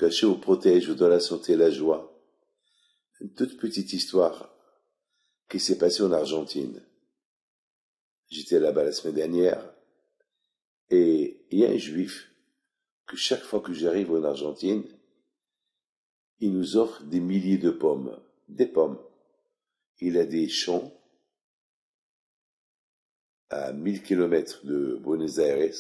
caché vous protège, vous donne la santé et la joie. Une toute petite histoire qui s'est passée en Argentine. J'étais là-bas la semaine dernière et il y a un juif que chaque fois que j'arrive en Argentine, il nous offre des milliers de pommes, des pommes. Il a des champs à 1000 kilomètres de Buenos Aires.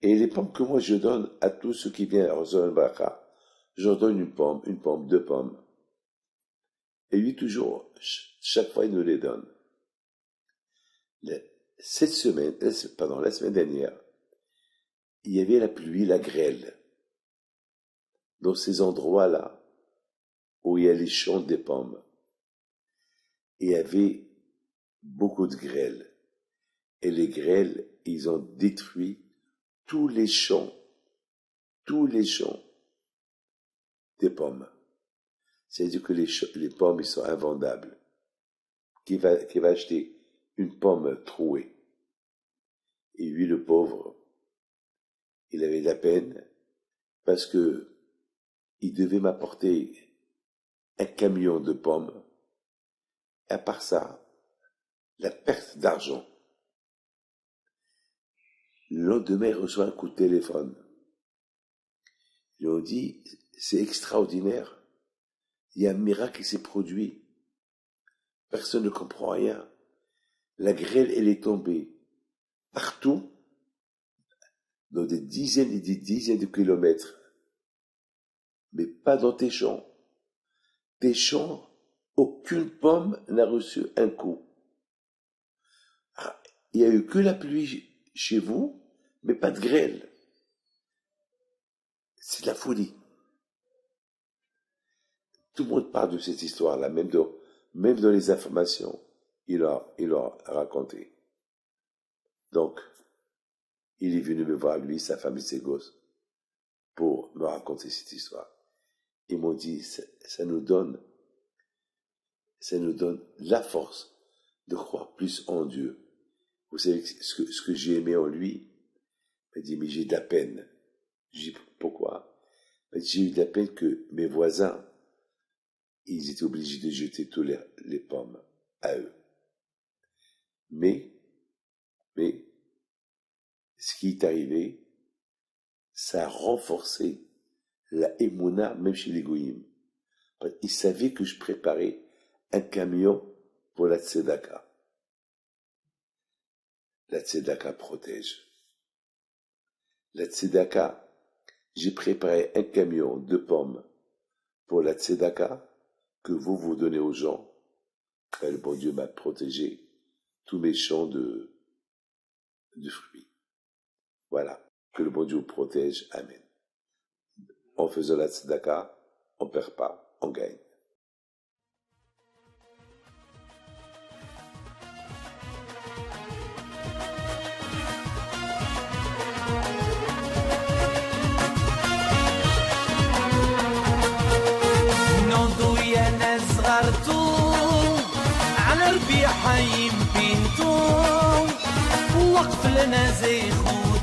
Et les pommes que moi je donne à tous ceux qui viennent à Rosal Baja, je leur donne une pomme, deux pommes. Et lui toujours, chaque fois il nous les donne. La semaine dernière, il y avait la pluie, la grêle. Dans ces endroits-là, où il y a les champs des pommes. Il y avait beaucoup de grêle. Et les grêles, ils ont détruit tous les champs des pommes. C'est-à-dire que les pommes, ils sont invendables. Qui va acheter une pomme trouée? Et lui, le pauvre, il avait de la peine parce que il devait m'apporter un camion de pommes. À part ça, la perte d'argent. Le lendemain, il reçoit un coup de téléphone. Ils lui ont dit, c'est extraordinaire. Il y a un miracle qui s'est produit. Personne ne comprend rien. La grêle, elle est tombée partout, dans des dizaines et des dizaines de kilomètres. Mais pas dans tes champs. Tes champs, aucune pomme n'a reçu un coup. Ah, il n'y a eu que la pluie chez vous, mais pas de grêle. C'est de la folie. Tout le monde parle de cette histoire-là, même dans les informations, il a raconté. Donc, il est venu me voir, lui, sa femme et ses gosses, pour me raconter cette histoire. Ils m'ont dit, ça nous donne la force de croire plus en Dieu. Vous savez ce que j'ai aimé en lui? Il m'a dit, mais j'ai de la peine. J'ai dit, pourquoi? Il m'a dit, j'ai eu de la peine que mes voisins, ils étaient obligés de jeter tous les pommes à eux. Mais, ce qui est arrivé, ça a renforcé la émouna, même chez les goyim. Ils savaient que je préparais un camion pour la tzedaka. La tzedaka protège. La tzedaka, j'ai préparé un camion de pommes pour la tzedaka que vous donnez aux gens. Car le bon Dieu m'a protégé tous mes champs de fruits. Voilà. Que le bon Dieu vous protège. Amen. En faisant la tzedaka, on ne perd pas, on gagne. على ربيع حيم بنتو وقف لنا زي خو